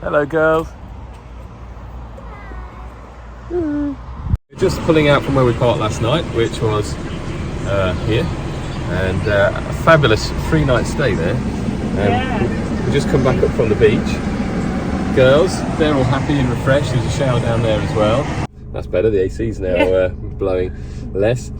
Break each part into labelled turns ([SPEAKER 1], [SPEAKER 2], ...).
[SPEAKER 1] Hello, girls. We're just pulling out from where we parked last night, which was here, and a fabulous 3-night stay there. We just come back up from the beach. Girls, they're all happy and refreshed. There's a shower down there as well. That's better. The AC's now blowing less.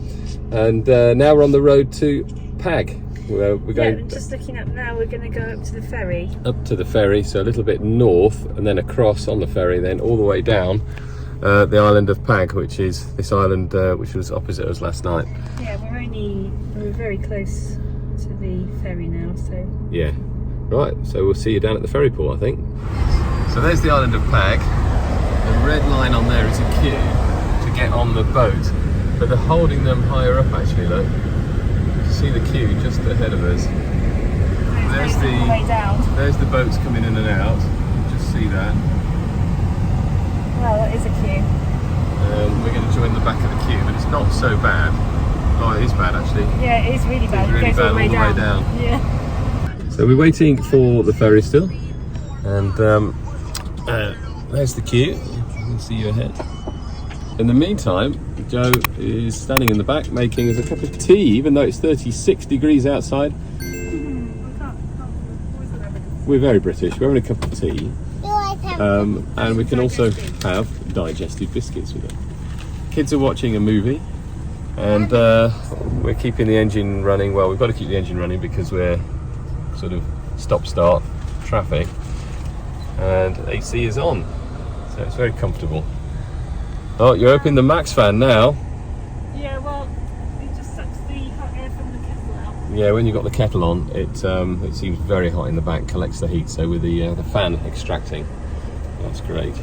[SPEAKER 1] And now we're on the road to Pag. We're going
[SPEAKER 2] just looking up now. We're going to go up to the ferry.
[SPEAKER 1] Up to the ferry, so a little bit north, and then across on the ferry, then all the way down the island of Pag, which is this island which was opposite us last night.
[SPEAKER 2] Yeah, we're very close to the ferry now. So
[SPEAKER 1] yeah, right. So we'll see you down at the ferry pool, I think. So there's the island of Pag. The red line on there is a queue to get on the boat, but they're holding them higher up actually, look. See the queue just ahead of us. There's the boats coming in and out. You can just see that.
[SPEAKER 2] Well, that is a queue.
[SPEAKER 1] We're going to join the back of the queue, but it's not so bad. Oh, it is bad actually.
[SPEAKER 2] Yeah, it is really bad.
[SPEAKER 1] It's really bad all the way down.
[SPEAKER 2] Yeah.
[SPEAKER 1] So we're waiting for the ferry still, and there's the queue. You can see you ahead. In the meantime, Joe is standing in the back making us a cup of tea, even though it's 36 degrees outside. We're very British. We're having a cup of tea, and we can also have digestive biscuits with it. Kids are watching a movie, and we're keeping the engine running. Well, we've got to keep the engine running because we're sort of stop-start traffic, and AC is on, so it's very comfortable. Oh, you're opening the Max fan now.
[SPEAKER 2] Yeah, well, it just sucks the hot air from the kettle out.
[SPEAKER 1] Yeah, when you've got the kettle on, it seems very hot in the back, collects the heat, so with the fan extracting, that's great.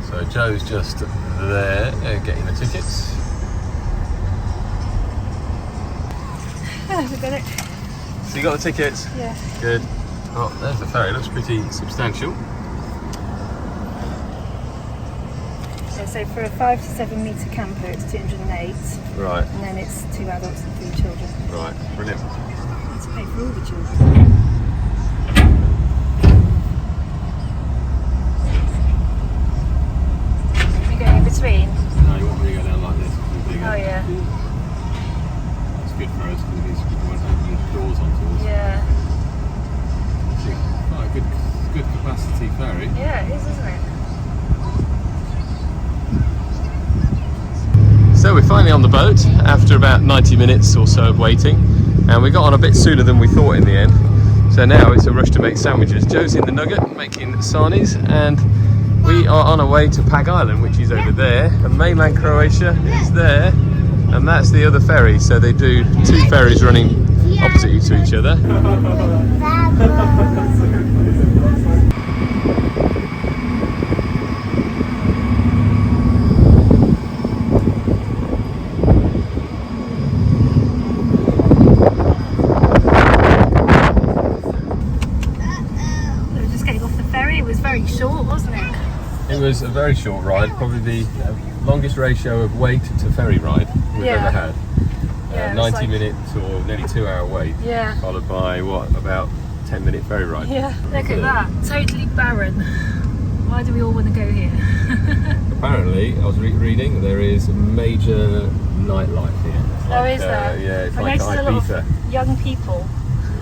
[SPEAKER 1] So Joe's just there getting the tickets.
[SPEAKER 2] We got it.
[SPEAKER 1] So you got the tickets?
[SPEAKER 2] Yeah.
[SPEAKER 1] Good. Oh, there's the ferry, looks pretty substantial.
[SPEAKER 2] So for a 5 to 7 metre camper, it's 208.
[SPEAKER 1] Right.
[SPEAKER 2] And then it's 2 adults and 3 children.
[SPEAKER 1] Right, brilliant.
[SPEAKER 2] Let's pay for all the children. You going in between?
[SPEAKER 1] No, you want me to go down like this.
[SPEAKER 2] Oh yeah.
[SPEAKER 1] It's good for us because it means people won't open the doors onto us.
[SPEAKER 2] Yeah.
[SPEAKER 1] Quite a good capacity ferry.
[SPEAKER 2] Yeah, it is, isn't it?
[SPEAKER 1] So we're finally on the boat after about 90 minutes or so of waiting, and we got on a bit sooner than we thought in the end. So now it's a rush to make sandwiches. Joe's in the Nugget making sarnies, and we are on our way to Pag Island, which is over there, and mainland Croatia is there, and that's the other ferry. So they do 2 ferries running opposite to each other.
[SPEAKER 2] Short, wasn't it?
[SPEAKER 1] It was a very short ride, probably the longest ratio of wait to ferry ride we've ever had.
[SPEAKER 2] Yeah,
[SPEAKER 1] 90 minutes or nearly 2-hour wait,
[SPEAKER 2] yeah,
[SPEAKER 1] followed by about 10-minute ferry ride.
[SPEAKER 2] Yeah, look at that, totally barren. Why do we all want to go here?
[SPEAKER 1] Apparently, I was reading, there is major nightlife here.
[SPEAKER 2] Oh, is there?
[SPEAKER 1] Yeah, it's
[SPEAKER 2] I
[SPEAKER 1] like
[SPEAKER 2] noticed a lot of young people.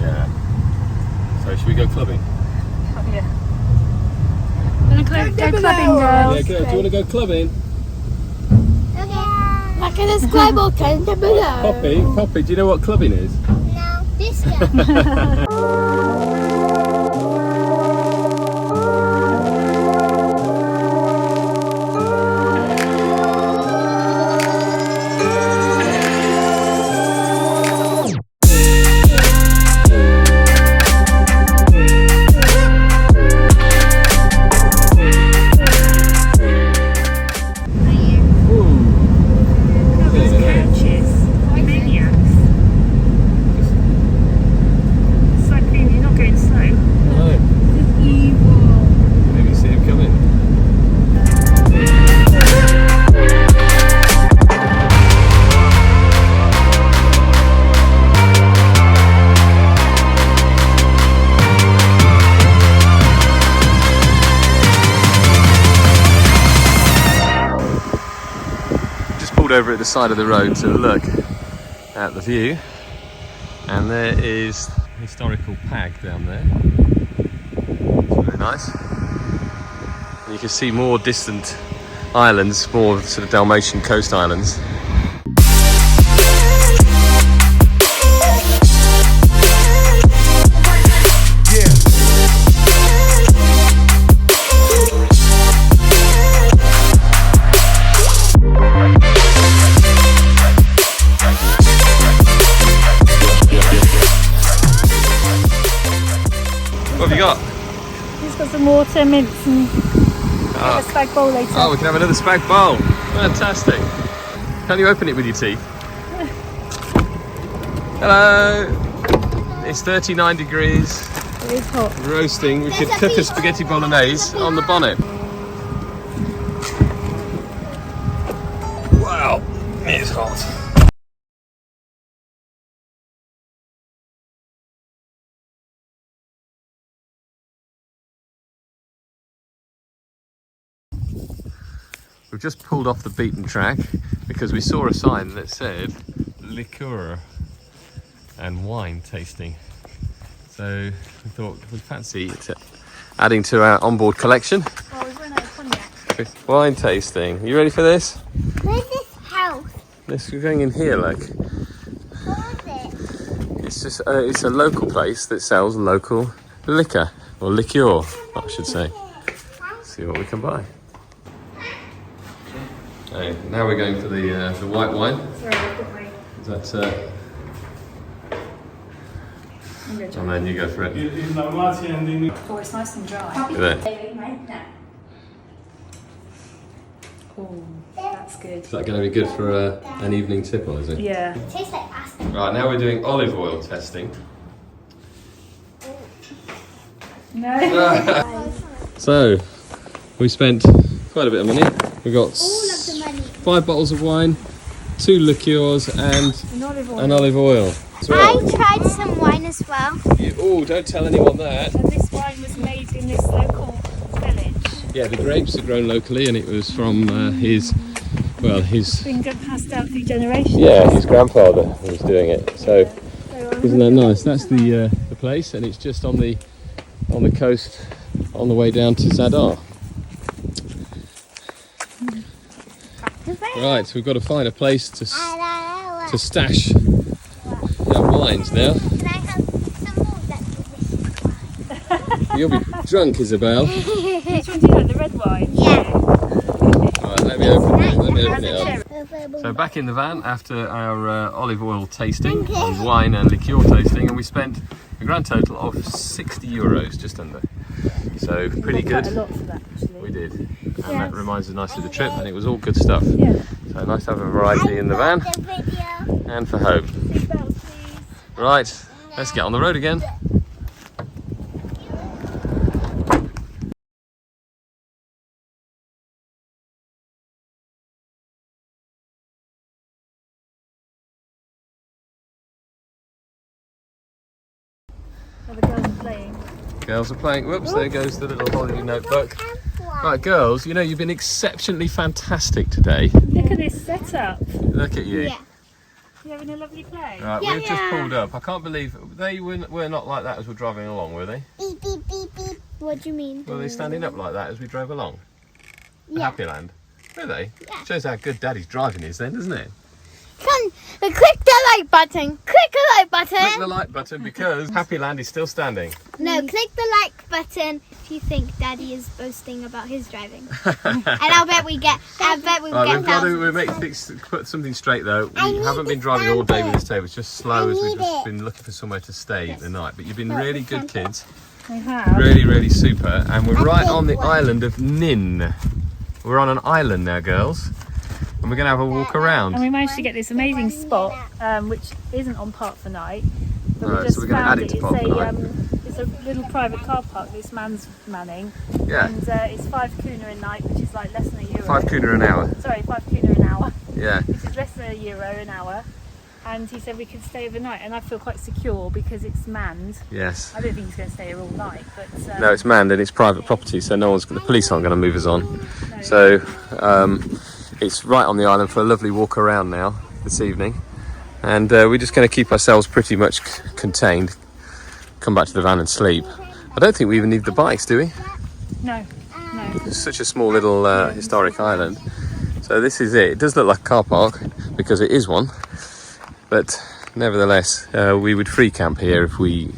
[SPEAKER 1] Yeah. So should we go clubbing?
[SPEAKER 2] Oh, yeah. Go clubbing, girls.
[SPEAKER 1] Yeah, girls, do you want to go clubbing?
[SPEAKER 3] Okay. Like a squabble kind of below.
[SPEAKER 1] Poppy, do you know what clubbing is?
[SPEAKER 3] No, disco.
[SPEAKER 1] pulled over at the side of the road to look at the view, and there is historical Pag down there. It's really nice. And you can see more distant islands, more sort of Dalmatian coast islands. What have you got?
[SPEAKER 2] He's got some water, mints, and a spag bowl later.
[SPEAKER 1] Oh, we can have another spag bowl. Fantastic. Can you open it with your teeth? Hello. It's 39 degrees.
[SPEAKER 2] It is hot.
[SPEAKER 1] Roasting. We could cook a spaghetti bolognese on the bonnet. Wow, it is hot. We've just pulled off the beaten track because we saw a sign that said Liqueur and wine tasting. So we thought we'd fancy it adding to our onboard collection.
[SPEAKER 2] Oh, we've run out of cognac.
[SPEAKER 1] Wine tasting. You ready for this?
[SPEAKER 3] Where's this house?
[SPEAKER 1] We're going in here, look.
[SPEAKER 3] What is it?
[SPEAKER 1] It's just it's a local place that sells local liquor, or liqueur, I should say. Let's see what we can buy. Okay, now we're going for the white wine.
[SPEAKER 2] Sorry, I've got my...
[SPEAKER 1] Is that? And then you go for it.
[SPEAKER 2] Oh, it's nice and dry.
[SPEAKER 1] Look at that.
[SPEAKER 2] Oh, that's good.
[SPEAKER 1] Is that going to be good for an evening tipple, is it?
[SPEAKER 2] Yeah.
[SPEAKER 3] It tastes like pasta.
[SPEAKER 1] Right, now we're doing olive oil testing.
[SPEAKER 2] No.
[SPEAKER 1] So, we spent quite a bit of money. We got
[SPEAKER 3] All of the money.
[SPEAKER 1] 5 bottles of wine, 2 liqueurs, and
[SPEAKER 2] An olive oil.
[SPEAKER 1] an olive oil as well.
[SPEAKER 3] I tried some wine as well.
[SPEAKER 1] Oh, don't tell anyone that.
[SPEAKER 2] And this wine was made in this local village.
[SPEAKER 1] Yeah, the grapes are grown locally, and it was from his
[SPEAKER 2] Been passed down through generations.
[SPEAKER 1] his grandfather was doing it. So isn't that nice? That's the place, and it's just on the coast, on the way down to Zadar. Right, so we've got to find a place to stash our wines now.
[SPEAKER 3] Can I have some more of that delicious?
[SPEAKER 1] You'll be drunk, Isabel.
[SPEAKER 2] Which one do you like, the red wine?
[SPEAKER 3] Yeah.
[SPEAKER 1] Right, let me open it. Let me open it up.
[SPEAKER 2] Cherry.
[SPEAKER 1] So back in the van after our olive oil tasting, and wine and liqueur tasting, and we spent a grand total of 60 euros, just under. So pretty good.
[SPEAKER 2] Quite a lot for that, actually.
[SPEAKER 1] We did, and that reminds us nicely of the trip, and it was all good stuff.
[SPEAKER 2] Yeah.
[SPEAKER 1] So nice to have a variety in the van
[SPEAKER 3] The video.
[SPEAKER 1] and for home.
[SPEAKER 2] Seatbelts, please.
[SPEAKER 1] Right, let's get on the road again.
[SPEAKER 2] Oh, the girls are playing.
[SPEAKER 1] Girls are playing. Whoops, there goes the little holiday notebook. Right, girls, you know, you've been exceptionally fantastic today.
[SPEAKER 2] Look at this setup.
[SPEAKER 1] Look at you.
[SPEAKER 3] Yeah.
[SPEAKER 2] You're having a lovely play.
[SPEAKER 1] Right, we've just pulled up. I can't believe they were not like that as we're driving along, were they?
[SPEAKER 3] Beep, beep, beep, beep. What do you mean?
[SPEAKER 1] Were they standing up like that as we drove along?
[SPEAKER 3] Yeah.
[SPEAKER 1] Happy Land? Were they?
[SPEAKER 3] Yeah.
[SPEAKER 1] Shows how good Daddy's driving is then, doesn't it?
[SPEAKER 3] Come, click the like button. Click the like button.
[SPEAKER 1] Click the like button because Happy Land is still standing.
[SPEAKER 3] No, click the like button if you think Daddy is boasting about his driving. And I bet we will get
[SPEAKER 1] Right, we've got
[SPEAKER 3] thousands.
[SPEAKER 1] to put something straight though.
[SPEAKER 3] I
[SPEAKER 1] We
[SPEAKER 3] need
[SPEAKER 1] haven't been
[SPEAKER 3] to
[SPEAKER 1] driving all day
[SPEAKER 3] stand
[SPEAKER 1] with this table. It's just slow
[SPEAKER 3] I
[SPEAKER 1] as we've
[SPEAKER 3] need
[SPEAKER 1] just
[SPEAKER 3] it.
[SPEAKER 1] been looking for somewhere to stay the night. But you've been really good kids.
[SPEAKER 2] We have.
[SPEAKER 1] Really, really super. And we're right
[SPEAKER 3] think
[SPEAKER 1] on the
[SPEAKER 3] what?
[SPEAKER 1] island of Nin. We're on an island now, girls. And we're going to have a walk around.
[SPEAKER 2] And we managed to get this amazing spot, which isn't on park for night. But
[SPEAKER 1] No,
[SPEAKER 2] we just
[SPEAKER 1] so we're gonna
[SPEAKER 2] found
[SPEAKER 1] add it to
[SPEAKER 2] It's
[SPEAKER 1] park for night.
[SPEAKER 2] it's a little private car park this man's manning.
[SPEAKER 1] Yeah,
[SPEAKER 2] And it's 5 kuna a night, which is like less than €1.
[SPEAKER 1] 5 kuna an hour.
[SPEAKER 2] Sorry, 5 kuna an hour,
[SPEAKER 1] Yeah.
[SPEAKER 2] which is less than €1 an hour. And he said we could stay overnight, and I feel quite secure because it's manned.
[SPEAKER 1] Yes.
[SPEAKER 2] I don't think he's going to stay here all night, but
[SPEAKER 1] No, it's manned and it's private property, so the police aren't going to move us on.
[SPEAKER 2] no.
[SPEAKER 1] So it's right on the island for a lovely walk around now this evening. And we're just going to keep ourselves pretty much contained. Come back to the van and sleep. I don't think we even need the bikes, do we?
[SPEAKER 2] No.
[SPEAKER 1] It's such a small little historic island. So this is it. It does look like a car park because it is one. But nevertheless, we would free camp here if we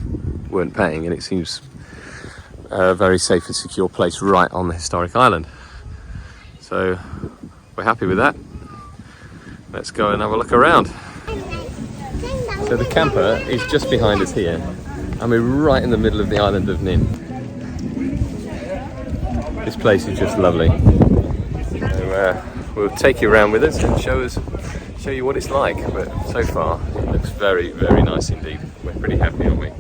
[SPEAKER 1] weren't paying. And it seems a very safe and secure place right on the historic island. So we're happy with that. Let's go and have a look around. So the camper is just behind us here, and we're right in the middle of the island of Nin. This place is just lovely. So we'll take you around with us and show you what it's like. But so far, it looks very, very nice indeed. We're pretty happy, aren't we?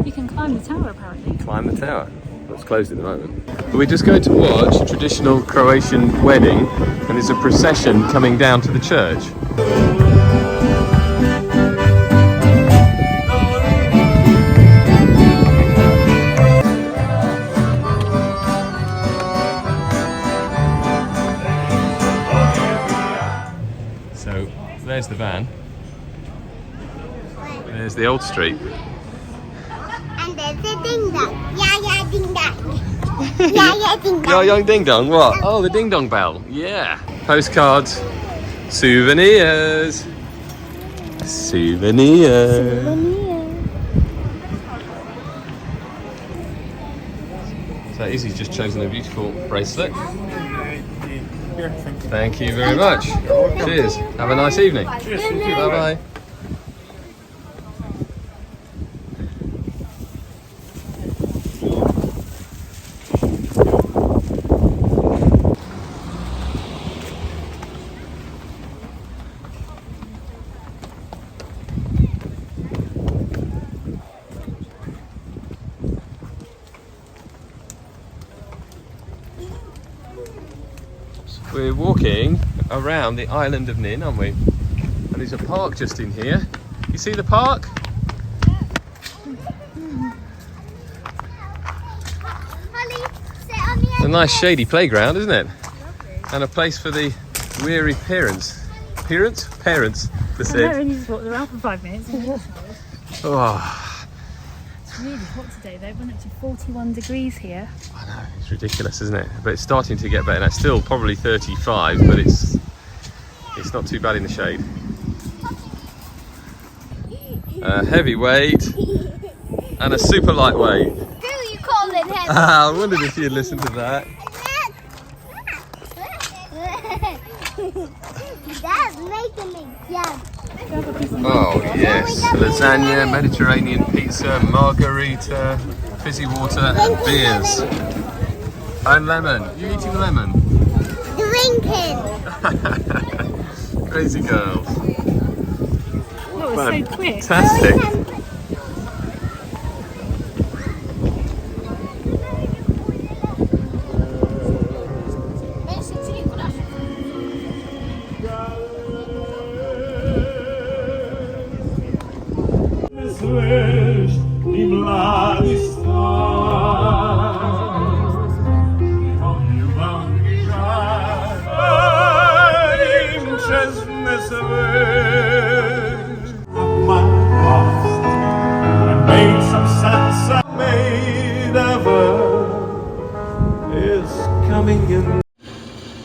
[SPEAKER 2] You can climb the tower apparently.
[SPEAKER 1] Climb the tower. Well, it's closed at the moment. But we're just going to watch a traditional Croatian wedding, and there's a procession coming down to the church. There's the van. There's the old street.
[SPEAKER 3] And there's the ding dong. Yeah, ding dong. Yeah, ding dong.
[SPEAKER 1] Young ding dong, what? Oh, the ding dong bell. Yeah. Postcards. Souvenirs. Souvenirs. So Izzy's just chosen a beautiful bracelet. Thank you very much. Cheers. Have a nice evening.
[SPEAKER 3] Cheers.
[SPEAKER 1] Bye bye. We're walking around the island of Nin, aren't we? And there's a park just in here. You see the park? It's a nice shady playground, isn't it? And a place for the weary parents. Parents to sit.
[SPEAKER 2] I know, and you just walked around for 5 minutes.
[SPEAKER 1] Oh,
[SPEAKER 2] It's really hot today. They went up to 41 degrees here.
[SPEAKER 1] I know, it's ridiculous, isn't it? But it's starting to get better now. It's still probably 35, but it's not too bad in the shade. A heavyweight and a super lightweight.
[SPEAKER 3] Do you call it heavy?
[SPEAKER 1] I wondered if you'd listen to that.
[SPEAKER 3] That's making me jump.
[SPEAKER 1] Oh yes, lasagna, Mediterranean pizza, margarita, fizzy water and beers. And lemon. You eating lemon?
[SPEAKER 3] Drinking.
[SPEAKER 1] Crazy girls.
[SPEAKER 2] Oh, it's so quick.
[SPEAKER 1] Fantastic.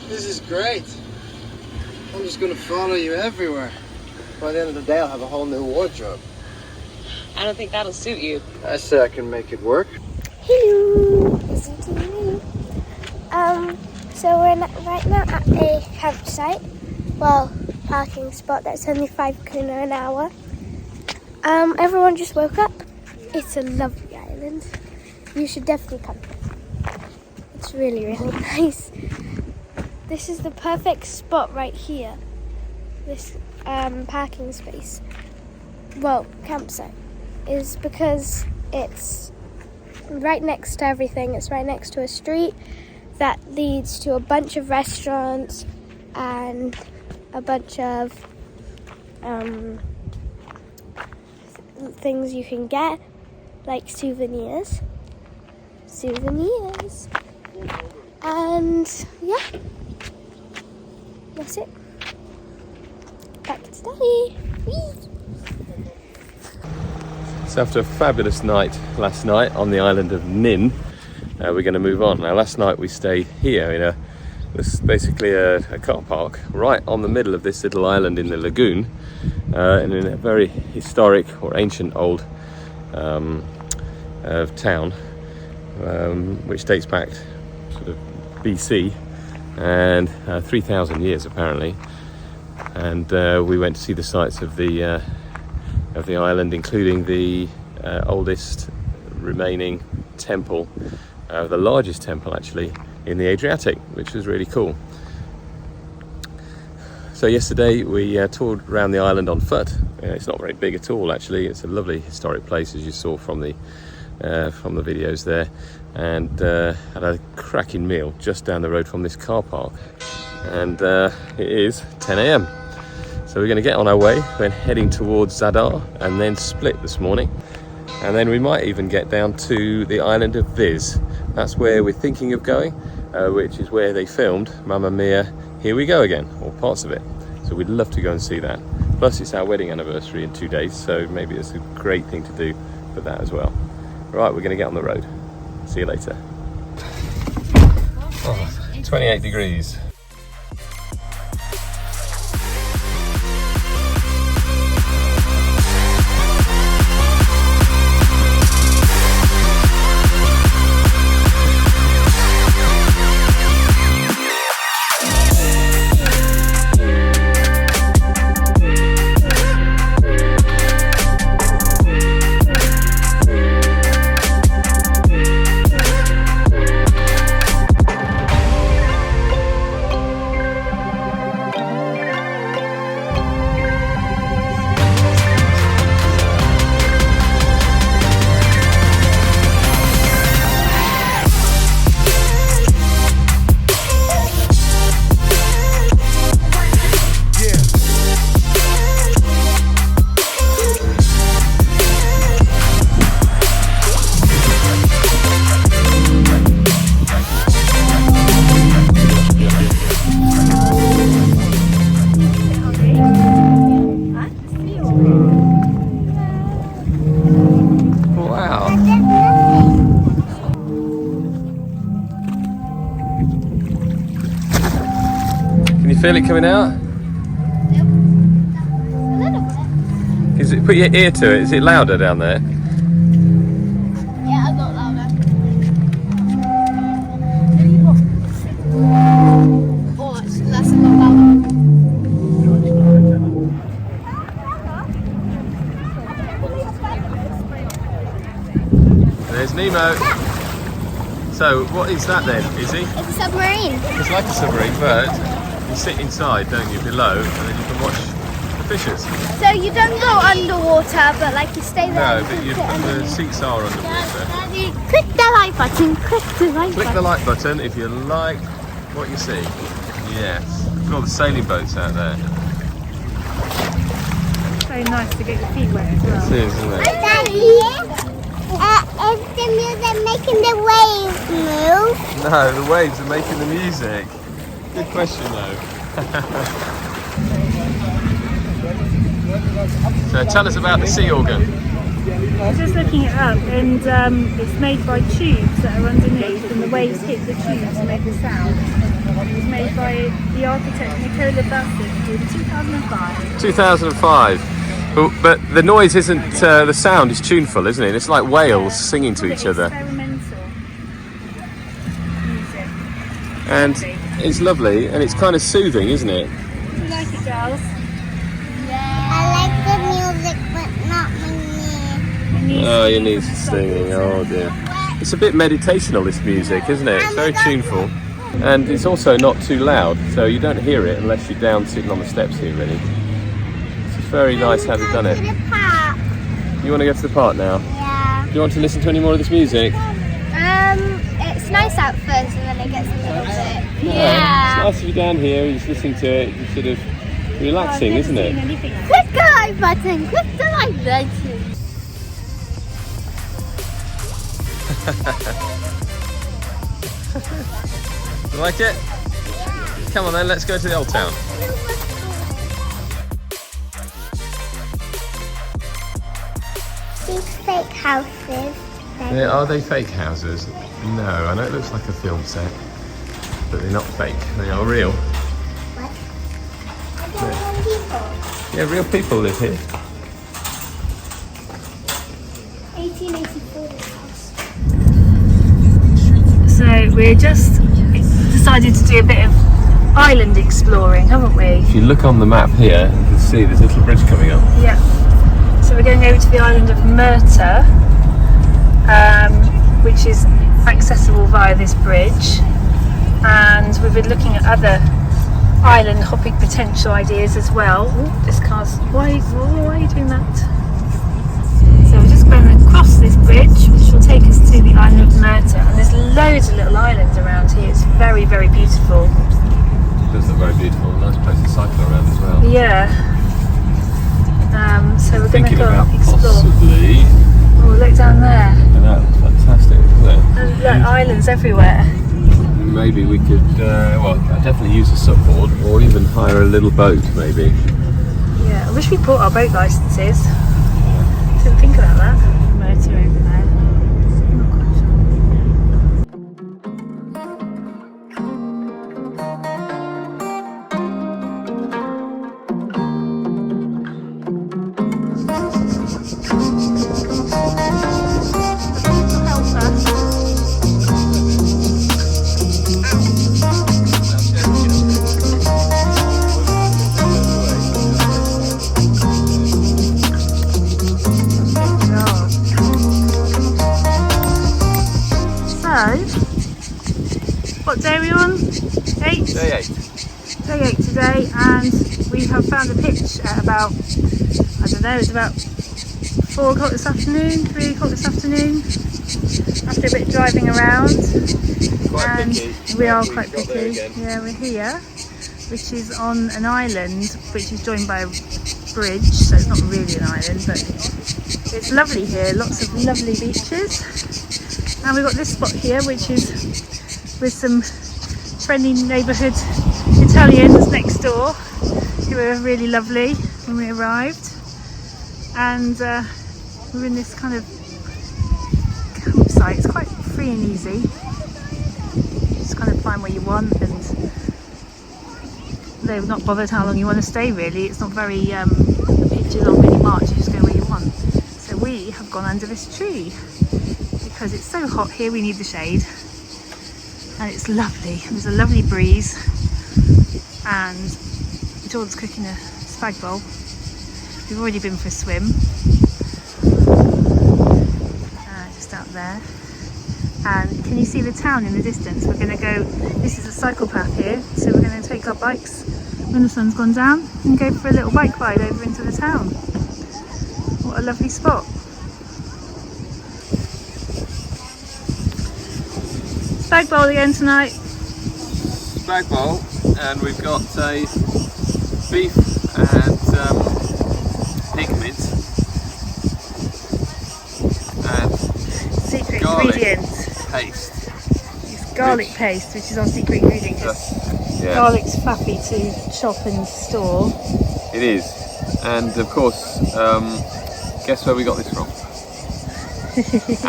[SPEAKER 4] This is great. I'm just going to follow you everywhere. By the end of the day, I'll have a whole new wardrobe.
[SPEAKER 5] I don't think that'll suit you.
[SPEAKER 4] I say I can make it work.
[SPEAKER 3] Hello. Listen to me. So we're right now at a campsite. Well, parking spot that's only 5 kuna an hour. Everyone just woke up. It's a lovely island. You should definitely come here. It's really, really nice. This is the perfect spot right here. This parking space, well, campsite, is because it's right next to everything. It's right next to a street that leads to a bunch of restaurants and a bunch of things you can get, like souvenirs. And yeah, that's it. Back to Daddy. Whee!
[SPEAKER 1] So after a fabulous night last night on the island of Nin, we're going to move on. Now last night we stayed here in this basically a car park right on the middle of this little island in the lagoon, and in a very historic or ancient old town, which dates back sort of BC and 3,000 years apparently. And we went to see the sights of the island, including the oldest remaining temple, the largest temple actually in the Adriatic, which was really cool. So yesterday we toured around the island on foot. It's not very big at all actually. It's a lovely historic place, as you saw from the videos there, and had a cracking meal just down the road from this car park. And it is 10 a.m. So we're going to get on our way. We're heading towards Zadar and then Split this morning. And then we might even get down to the island of Vis. That's where we're thinking of going, which is where they filmed Mamma Mia, Here We Go Again, or parts of it. So we'd love to go and see that. Plus it's our wedding anniversary in 2 days, so maybe it's a great thing to do for that as well. Right, we're going to get on the road. See you later. Oh, 28 degrees. Feel it coming out?
[SPEAKER 3] Yep. A little bit.
[SPEAKER 1] Is it, put your ear to it. Is it louder down there?
[SPEAKER 3] Yeah, a lot louder. Oh, that's a lot louder.
[SPEAKER 1] There's Nemo. So, what is that then, Izzy?
[SPEAKER 3] It's a submarine.
[SPEAKER 1] It's like a submarine, but you sit inside, don't you, below, and then you can watch the fishes.
[SPEAKER 3] So you don't go underwater, but like you stay there.
[SPEAKER 1] No, but the seats are underwater.
[SPEAKER 3] Daddy, click the like button. Click the like
[SPEAKER 1] Click
[SPEAKER 3] button.
[SPEAKER 1] the like button if you like what you see. Yes. Look at all the sailing boats out there.
[SPEAKER 2] So nice to get your feet wet as well.
[SPEAKER 1] It is, isn't it?
[SPEAKER 3] Daddy, is the music making the waves move?
[SPEAKER 1] No, the waves are making the music. Good question though. So tell us about the sea organ.
[SPEAKER 2] I was just looking it up, and it's made by tubes that are underneath, and the waves hit the tubes and make the sound. It was made by the architect Nicola Bassett in 2005.
[SPEAKER 1] 2005. But the noise isn't, the sound is tuneful, isn't it? It's like whales singing to each other.
[SPEAKER 2] Experimental music.
[SPEAKER 1] And it's lovely, and it's kind of soothing, isn't it?
[SPEAKER 2] You like it, girls?
[SPEAKER 3] I like the music, but not my knee.
[SPEAKER 1] Oh, your knees are singing. Oh dear. It's a bit meditational, this music, isn't it? It's very tuneful, and it's also not too loud, so you don't hear it unless you're down sitting on the steps here, really. It's very nice how they've done it. You want to go to the park now?
[SPEAKER 3] Yeah.
[SPEAKER 1] Do you want to listen to any more of this music?
[SPEAKER 3] It's nice out first, and then it gets a little bit.
[SPEAKER 1] It's nice to be down here, you're just listening to it, it's sort of relaxing, isn't it?
[SPEAKER 3] Click the like button. Click the like button.
[SPEAKER 1] You like it? come on then, let's go to the old town.
[SPEAKER 3] These fake houses.
[SPEAKER 1] Are they fake houses? No, I know it looks like a film set, but they're not fake, they are real.
[SPEAKER 3] What? Are they people?
[SPEAKER 1] Yeah, real people live here.
[SPEAKER 3] 1884 house.
[SPEAKER 2] So we're just decided to do a bit of island exploring, haven't we?
[SPEAKER 1] If you look on the map here, you can see this little bridge coming up.
[SPEAKER 2] Yeah. So we're going over to the island of Murter, which is accessible via this bridge. And we've been looking at other island hopping potential ideas as well. Ooh, this car's... Why are you doing that? So we're just going across this bridge, which will take us to the island of Murter. And there's loads of little islands around here. It's very, very beautiful.
[SPEAKER 1] It does look very beautiful. Nice place to cycle around as well.
[SPEAKER 2] Yeah. So we're going to
[SPEAKER 1] Thinking
[SPEAKER 2] go
[SPEAKER 1] about
[SPEAKER 2] explore.
[SPEAKER 1] possibly...
[SPEAKER 2] Oh, look down there.
[SPEAKER 1] And that looks fantastic, isn't it?
[SPEAKER 2] And look, islands everywhere.
[SPEAKER 1] Maybe we could, well, I'd definitely use a subboard or even hire a little boat, maybe.
[SPEAKER 2] Yeah, I wish we bought our boat licenses. Didn't think about that. Motor over there. Not quite sure. What day are we on? 8?
[SPEAKER 1] Day 8.
[SPEAKER 2] Day 8 today, and we have found a pitch at about, I don't know, it's about 4 o'clock this afternoon, 3 o'clock this afternoon, after a bit of driving around.
[SPEAKER 1] Quite
[SPEAKER 2] and
[SPEAKER 1] picky.
[SPEAKER 2] we are
[SPEAKER 1] We've
[SPEAKER 2] quite
[SPEAKER 1] got there
[SPEAKER 2] picky.
[SPEAKER 1] again.
[SPEAKER 2] Yeah, we're here, which is on an island which is joined by a bridge, so it's not really an island, but it's lovely here, lots of lovely beaches. And we've got this spot here, which is with some friendly neighbourhood Italians next door, who were really lovely when we arrived. And we're in this kind of campsite. It's quite free and easy. Just kind of find where you want, and they're not bothered how long you want to stay really. It's not very, the pitches aren't really marked, you just go where you want. So we have gone under this tree because it's so hot here, we need the shade. And it's lovely, there's a lovely breeze, and Jordan's cooking a spag bowl. We've already been for a swim, just out there. And can you see the town in the distance? We're going to go, this is a cycle path here, so we're going to take our bikes when the sun's gone down and go for a little bike ride over into the town. What a lovely spot. Spag bowl again tonight.
[SPEAKER 1] Spag bowl, and we've got a beef and pig mince and
[SPEAKER 2] Secret
[SPEAKER 1] garlic
[SPEAKER 2] ingredients.
[SPEAKER 1] paste.
[SPEAKER 2] It's garlic paste, which is our secret ingredient. 'Cause
[SPEAKER 1] Yeah,
[SPEAKER 2] garlic's faffy to chop and store.
[SPEAKER 1] it is. And of course, guess where we got this from?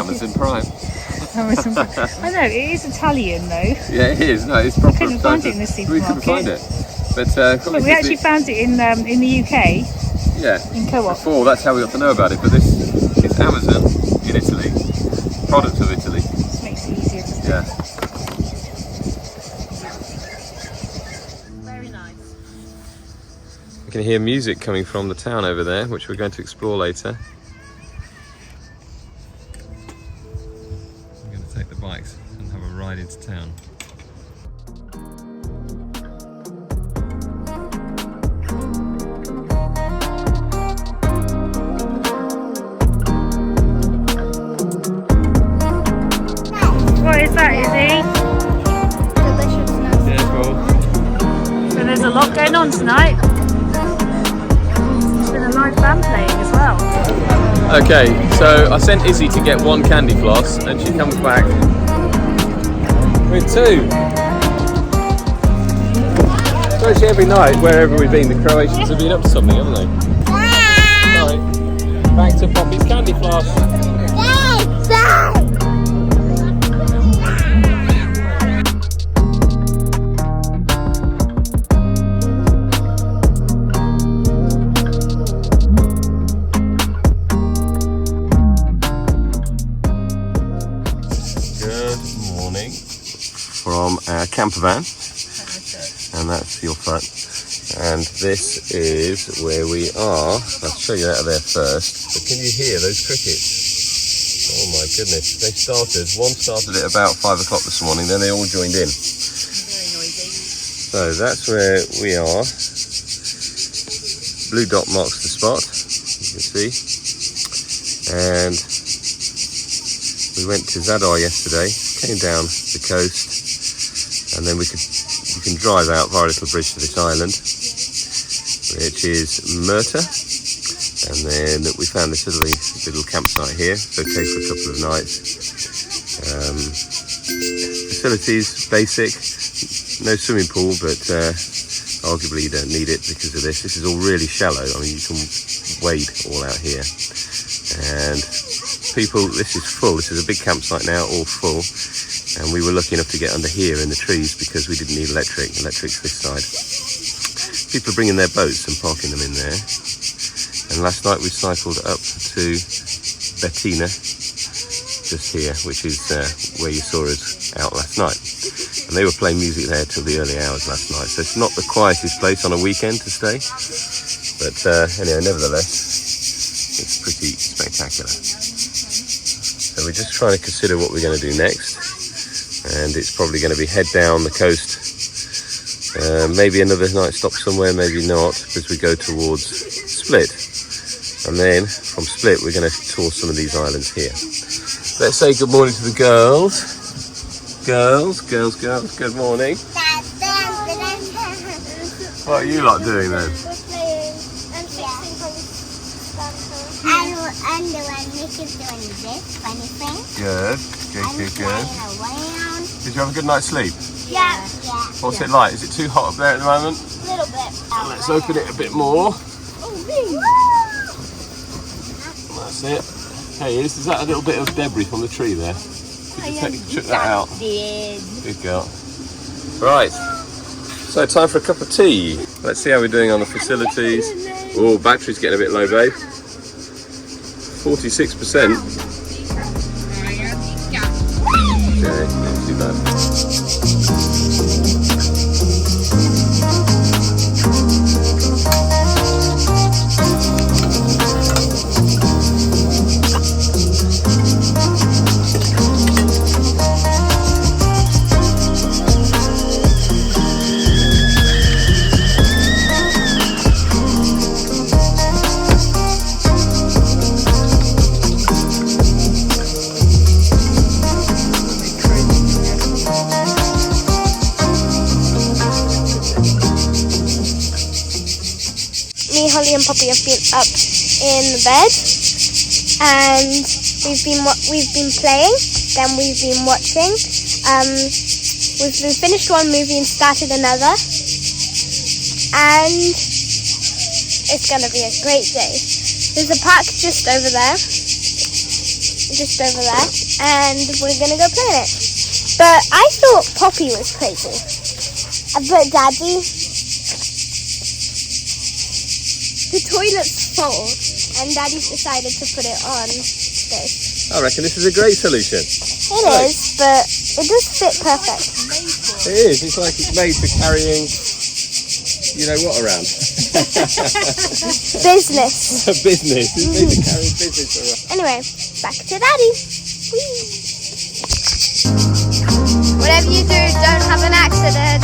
[SPEAKER 1] Amazon Prime.
[SPEAKER 2] I know, it is Italian though.
[SPEAKER 1] Yeah, it is. No, it's proper.
[SPEAKER 2] couldn't find it in the
[SPEAKER 1] We couldn't find it. But
[SPEAKER 2] But we actually found it in the UK,
[SPEAKER 1] yeah,
[SPEAKER 2] in Co-op.
[SPEAKER 1] before, that's how we got to know about it. But this is Amazon in Italy, product of Italy.
[SPEAKER 2] Makes it easier to say.
[SPEAKER 1] Yeah.
[SPEAKER 2] Very nice.
[SPEAKER 1] You can hear music coming from the town over there, which we're going to explore later. We're going to take the bikes and have a ride into town.
[SPEAKER 2] What is that, Izzy?
[SPEAKER 3] Deliciousness.
[SPEAKER 1] Careful.
[SPEAKER 2] So there's a lot going on tonight. There's been a live band playing as well.
[SPEAKER 1] Okay, so I sent Izzy to get one candy floss, and she comes back with 2. Virtually every night, wherever we've been, the Croatians have been up to something, haven't they? Right, back to Poppy's candy floss. Good morning from our camper van, and that's your front. And this is where we are. I'll show you out of there first. But can you hear those crickets? Oh my goodness. They started. One started at about 5 o'clock this morning, then they all joined in.
[SPEAKER 5] Very noisy.
[SPEAKER 1] So that's where we are. Blue dot marks the spot, you can see. And we went to Zadar yesterday, came down the coast, and then you can drive out via a little bridge to this island, which is Murter. And then we found this little campsite here. It's okay for a couple of nights. Facilities, basic, no swimming pool, but arguably you don't need it because of this. This is all really shallow. I mean, you can wade all out here. And people, this is full. This is a big campsite now, all full. And we were lucky enough to get under here in the trees because we didn't need electric. Electric's this side. People are bringing their boats and parking them in there. And last night we cycled up to Bettina, just here, which is where you saw us out last night. And they were playing music there till the early hours last night. So it's not the quietest place on a weekend to stay. But anyway, nevertheless, it's pretty spectacular. So we're just trying to consider what we're going to do next. And it's probably going to be head down the coast. Maybe another night stop somewhere, maybe not, as we go towards Split. And then from Split, we're going to tour some of these islands here. Let's say good morning to the girls. Girls, good morning. What are you lot doing then?
[SPEAKER 3] And the one Mickey's doing this funny thing.
[SPEAKER 1] Good. Did you have a good night's sleep?
[SPEAKER 3] Yeah.
[SPEAKER 1] What's it like? Is it too hot up there at the moment?
[SPEAKER 3] A little bit.
[SPEAKER 1] Let's open it a bit more. That's it. Hey, is that a little bit of debris from the tree there? Could you chuck that out? Good girl. Right. So time for a cup of tea. Let's see how we're doing on the facilities. Oh, battery's getting a bit low, babe. 46%. Okay, not too bad.
[SPEAKER 3] Holly and Poppy have been up in bed, and we've been playing. Then we've been watching. We've finished one movie and started another, and it's gonna be a great day. There's a park just over there, and we're gonna go play in it. But I thought Poppy was crazy, but Daddy. The toilet's full, and Daddy's decided to put it on this.
[SPEAKER 1] I reckon this is a great solution.
[SPEAKER 3] It is, but it does fit perfect.
[SPEAKER 1] It is. It's like it's made for carrying, you know what, around.
[SPEAKER 3] Business.
[SPEAKER 1] Business. It's made to carry business around.
[SPEAKER 3] Anyway, back to Daddy. Whee! Whatever you do, don't have an accident.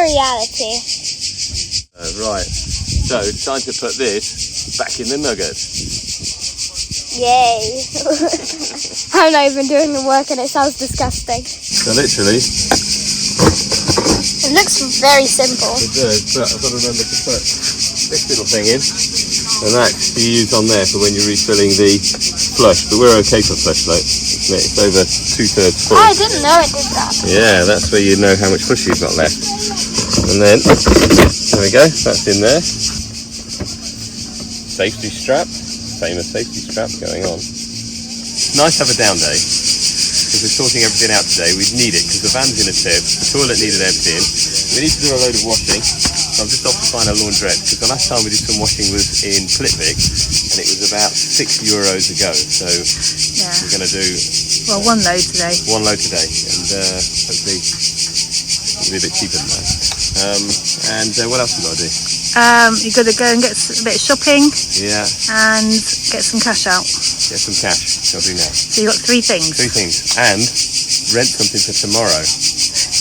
[SPEAKER 3] reality.
[SPEAKER 1] Right, so it's time to put this back in the nugget.
[SPEAKER 3] Yay! I'm not even doing the work and it sounds disgusting.
[SPEAKER 1] So literally,
[SPEAKER 3] It looks very simple.
[SPEAKER 1] it does, but I've got to remember to put this little thing in, and that you use on there for when you're refilling the flush. But we're okay for flush light, isn't it? It's over 2/3 full.
[SPEAKER 3] Oh, I didn't know it did that.
[SPEAKER 1] Yeah, that's where you know how much flush you've got left. And then, there we go, that's in there. Safety strap, famous safety strap going on. It's nice to have a down day, because we're sorting everything out today. We need it, because the van's in a tip, the toilet needed emptying, we need to do a load of washing, so I'm just off to find a laundrette, because the last time we did some washing was in Flitwick, and it was about €6 a go, so we're going to do...
[SPEAKER 2] Well, one load today.
[SPEAKER 1] One load today, and hopefully it'll be a bit cheaper than that. And what else we got to do?
[SPEAKER 2] You've got to go and get a bit of shopping
[SPEAKER 1] Yeah,
[SPEAKER 2] and get some cash out.
[SPEAKER 1] get some cash. I'll do now.
[SPEAKER 2] So you've got 3 things.
[SPEAKER 1] 3 things, and rent something for tomorrow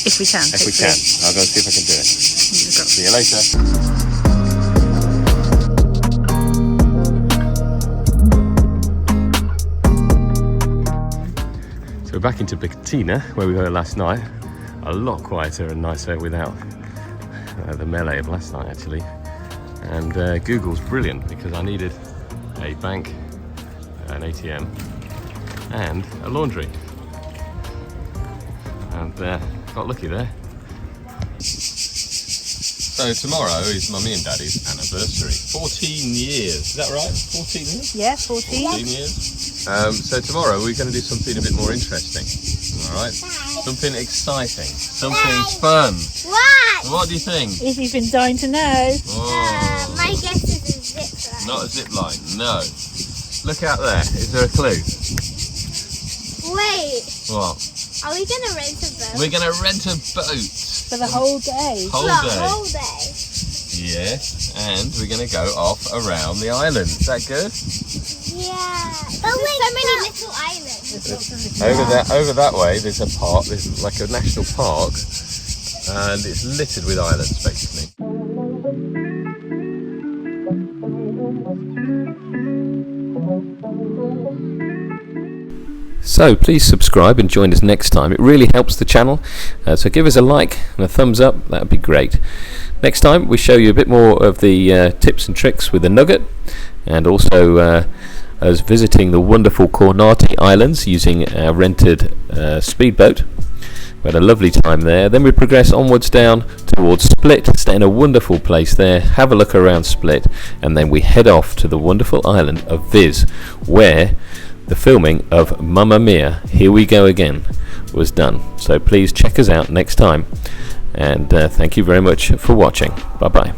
[SPEAKER 2] If we can.
[SPEAKER 1] if we can. I'll go and see if I can do it. See you later. So we're back into Bicketina, where we were last night. A lot quieter and nicer without the melee of last night, actually. And Google's brilliant, because I needed a bank, an ATM, and a laundry. And got lucky there. So tomorrow is Mummy and Daddy's anniversary. 14 years, is that right? 14 years?
[SPEAKER 2] Yeah, 14.
[SPEAKER 1] 14 years. So tomorrow we're going to do something a bit more interesting. Alright? Something exciting. Something fun.
[SPEAKER 3] What?
[SPEAKER 1] What do you think?
[SPEAKER 2] Izzy's been dying to know.
[SPEAKER 1] Oh,
[SPEAKER 3] My guess is a zip line.
[SPEAKER 1] not a zip line, no. Look out there. Is there a clue?
[SPEAKER 3] Wait,
[SPEAKER 1] What?
[SPEAKER 3] are we gonna rent a boat?
[SPEAKER 1] We're going to rent a boat.
[SPEAKER 2] For the whole day.
[SPEAKER 1] Whole
[SPEAKER 3] For a
[SPEAKER 1] day.
[SPEAKER 3] whole day.
[SPEAKER 1] Yes, and we're going to go off around the island. Is that good?
[SPEAKER 3] Yeah. But wait, so many little islands.
[SPEAKER 1] Over that way, there's a park. There's like a national park, and it's littered with islands, basically. So please subscribe and join us next time. It really helps the channel. So give us a like and a thumbs up. That would be great. Next time we show you a bit more of the tips and tricks with the Nugget, and also us visiting the wonderful Cornati Islands using our rented speedboat. We had a lovely time there. Then we progress onwards down towards Split, stay in a wonderful place there, have a look around Split, and then we head off to the wonderful island of Viz, where the filming of Mamma Mia, Here We Go Again was done. So please check us out next time, and thank you very much for watching. Bye bye.